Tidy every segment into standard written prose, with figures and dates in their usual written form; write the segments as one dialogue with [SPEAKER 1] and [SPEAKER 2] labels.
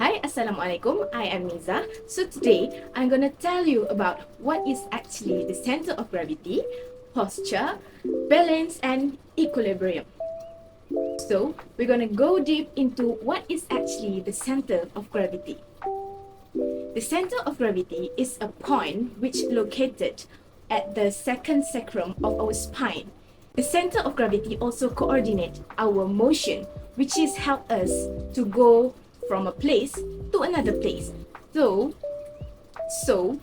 [SPEAKER 1] Hi, Assalamualaikum. I am Miza. So today I'm gonna tell you about what is actually the center of gravity, posture, balance, and equilibrium. So we're gonna go deep into what is actually the center of gravity. The center of gravity is a point which located at the second sacrum of our spine. The center of gravity also coordinates our motion, which is help us to go from a place to another place. So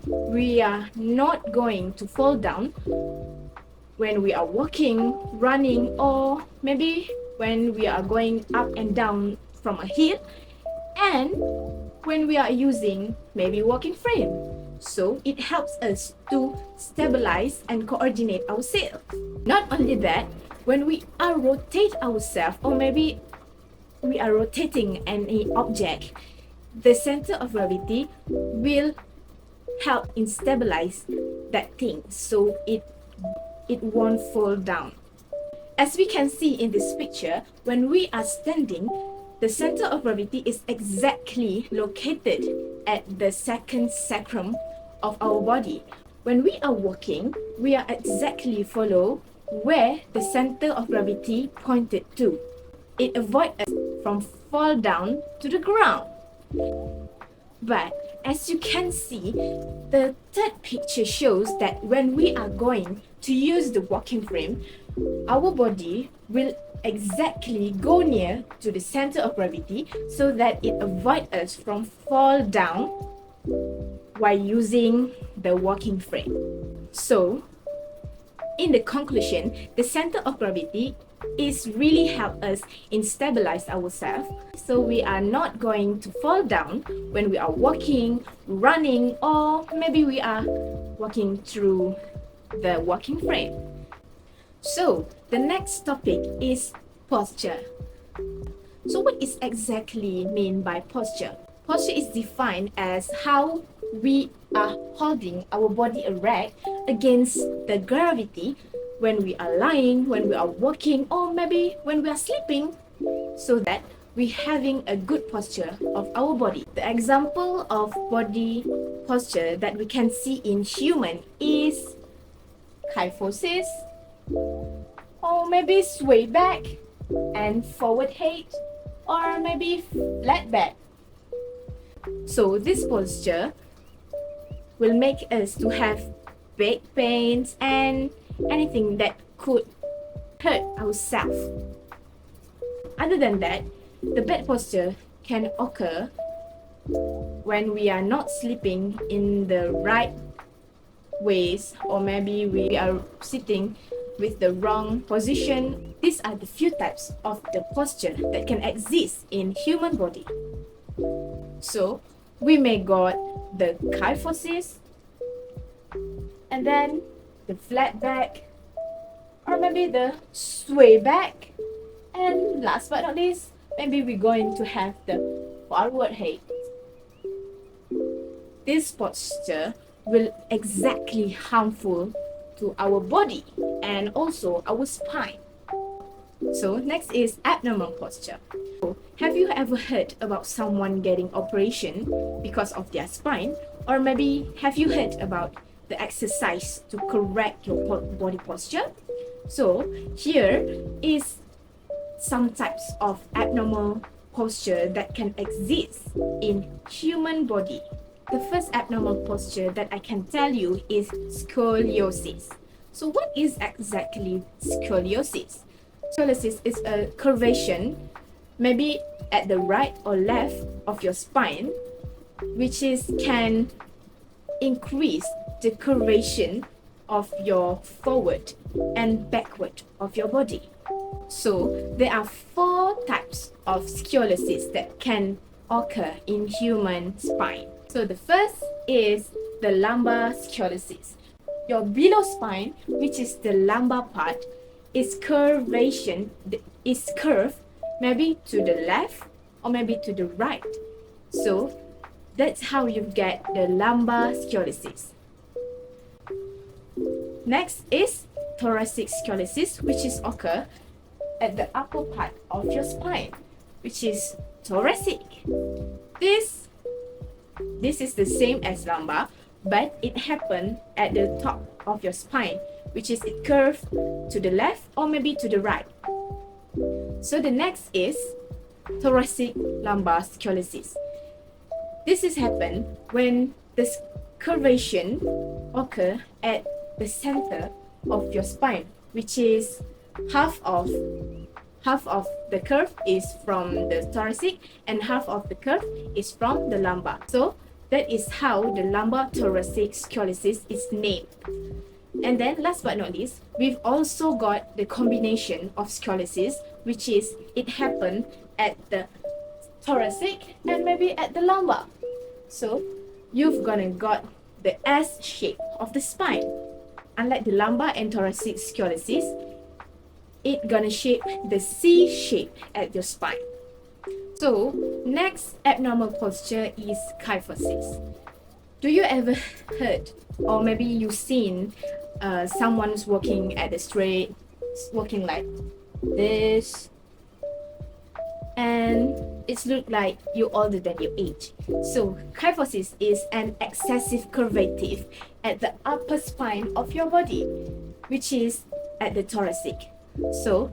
[SPEAKER 1] we are not going to fall down when we are walking, running, or maybe when we are going up and down from a hill, and when we are using maybe walking frame. So it helps us to stabilize and coordinate ourselves. Not only that, when we are rotate ourselves, or maybe we are rotating any object, the center of gravity will help in stabilize that thing so it won't fall down. As we can see in this picture, when we are standing, the center of gravity is exactly located at the second sacrum of our body. When we are walking, we are exactly follow where the center of gravity pointed to. It avoids us from fall down to the ground. But as you can see, the third picture shows that when we are going to use the walking frame, our body will exactly go near to the center of gravity so that it avoids us from fall down while using the walking frame. So, in the conclusion, the center of gravity is really help us in stabilize ourselves, so we are not going to fall down when we are walking, running, or maybe we are walking through the walking frame. So the next topic is posture. So what is exactly mean by posture? Posture is defined as how we are holding our body erect against the gravity when we are lying, when we are walking, or maybe when we are sleeping, so that we having a good posture of our body. The example of body posture that we can see in human is kyphosis, or maybe sway back and forward head, or maybe flat back. So this posture will make us to have back pains and anything that could hurt ourselves. Other than that, the bad posture can occur when we are not sleeping in the right ways, or maybe we are sitting with the wrong position. These are the few types of the posture that can exist in human body. So we may got the kyphosis, and then the flat back, or maybe the sway back, and last but not least, maybe we're going to have the forward head. This posture will exactly harmful to our body and also our spine. So next is abnormal posture. Have you ever heard about someone getting operation because of their spine? Or maybe have you heard about the exercise to correct your body posture? So here is some types of abnormal posture that can exist in human body. The first abnormal posture that I can tell you is scoliosis. So what is exactly scoliosis? Scoliosis is a curvation, maybe at the right or left of your spine, which can increase the curvature of your forward and backward of your body. So there are 4 types of scoliosis that can occur in human spine. So the first is the lumbar scoliosis. Your below spine, which is the lumbar part, is curved maybe to the left or maybe to the right. So that's how you get the lumbar scoliosis. Next is thoracic scoliosis, which is occur at the upper part of your spine, which is thoracic. This is the same as lumbar, but it happened at the top of your spine, which is it curved to the left or maybe to the right. So the next is thoracic lumbar scoliosis. This is happen when the curvation occur at the center of your spine, which is half of the curve is from the thoracic and half of the curve is from the lumbar. So that is how the lumbar thoracic scoliosis is named. And then last but not least, we've also got the combination of scoliosis, which is it happened at the thoracic and maybe at the lumbar. So you've gonna got the S shape of the spine. Unlike the lumbar and thoracic scoliosis, it gonna shape the C shape at your spine. So next abnormal posture is kyphosis. Do you ever heard or maybe you've seen someone's walking at the straight, walking like this, and it's look like you're older than your age. So kyphosis is an excessive curvative at the upper spine of your body, which is at the thoracic. So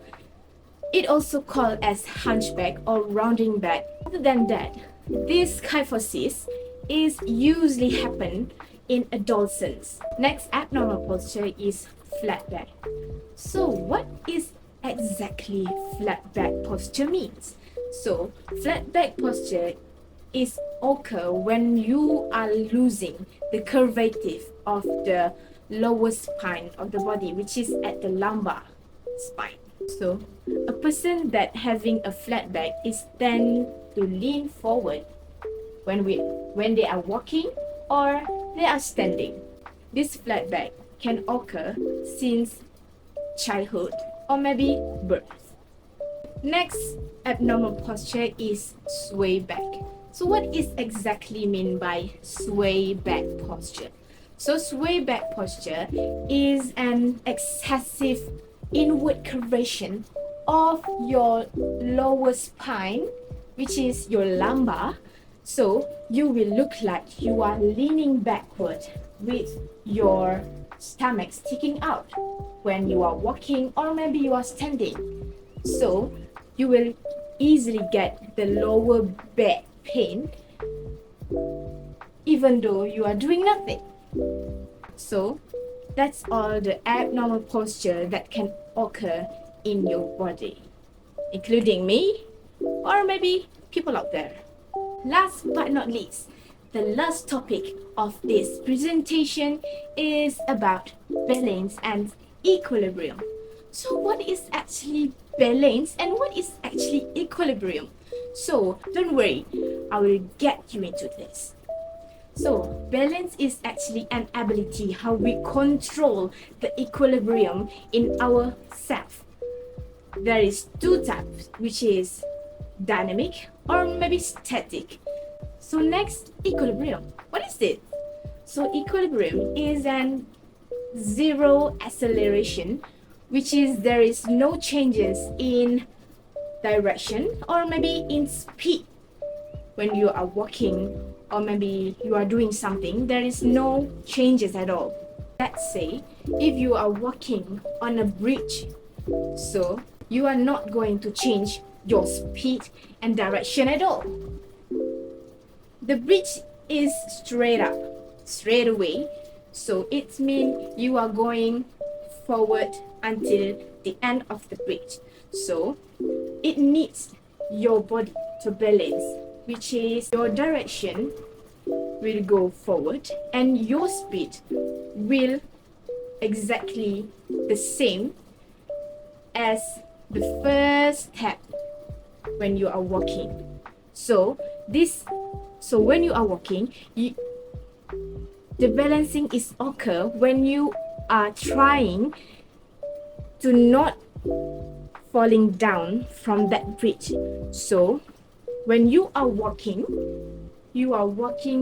[SPEAKER 1] it also called as hunchback or rounding back. Other than that, this kyphosis is usually happen in adolescents. Next abnormal posture is flat back. So what is exactly flat back posture means? So flat back posture is occur when you are losing the curvative of the lower spine of the body, which is at the lumbar spine. So a person that having a flat back is tend to lean forward when they are walking or they are standing. This flat back can occur since childhood or maybe birth. Next abnormal posture is sway back. So what is exactly mean by sway back posture? So sway back posture is an excessive inward curvation of your lower spine, which is your lumbar. So you will look like you are leaning backward with your stomach sticking out when you are walking or maybe you are standing. So you will easily get the lower back pain even though you are doing nothing. So that's all the abnormal posture that can occur in your body, including me or maybe people out there. Last but not least, the last topic of this presentation is about balance and equilibrium. So what is actually balance and what is actually equilibrium? So don't worry, I will get you into this. So balance is actually an ability how we control the equilibrium in ourself. There is two types, which is dynamic or maybe static. So next, equilibrium. What is it? So equilibrium is an zero acceleration, which is there is no changes in direction or maybe in speed. When you are walking or maybe you are doing something, there is no changes at all. Let's say if you are walking on a bridge, so you are not going to change your speed and direction at all. The bridge is straight up, straight away, so it means you are going forward until the end of the bridge. So it needs your body to balance, which is your direction will go forward and your speed will exactly the same as the first step when you are walking. So when you are walking, the balancing is occur when you are trying to not falling down from that bridge. So when you are walking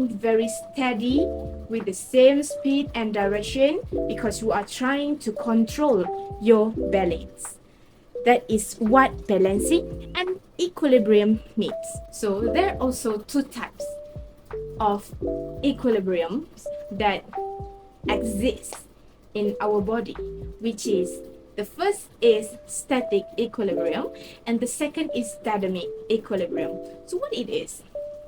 [SPEAKER 1] very steady with the same speed and direction because you are trying to control your balance. That is what balancing and equilibrium means. So there are also two types of equilibriums that exist in our body, which is the first is static equilibrium and the second is dynamic equilibrium. So what it is?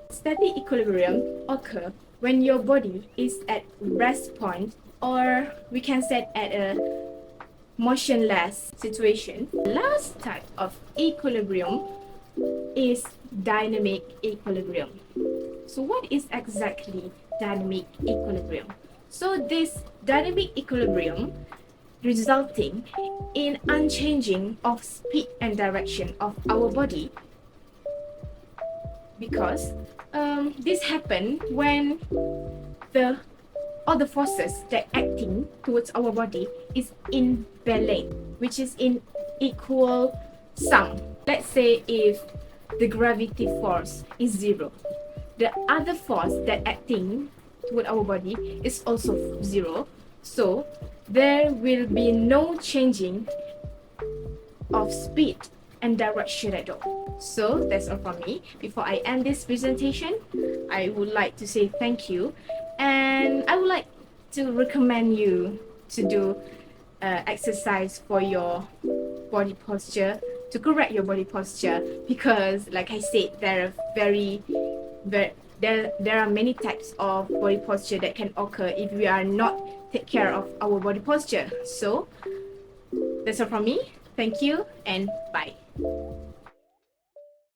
[SPEAKER 1] Static equilibrium occur when your body is at rest point, or we can say at a motionless situation. Last type of equilibrium is dynamic equilibrium. So what is exactly dynamic equilibrium? So this dynamic equilibrium resulting in unchanging of speed and direction of our body, because this happen when the all the forces that acting towards our body is in balance, which is in equal sum. Let's say if the gravity force is zero, the other force that acting toward our body is also zero, so there will be no changing of speed and direction at all. So that's all from me. Before I end this presentation, I would like to say thank you, and I would like to recommend you to do exercise for your body posture, to correct your body posture, because like I said, there are there are many types of body posture that can occur if we are not take care of our body posture. So that's all from me. Thank you and bye.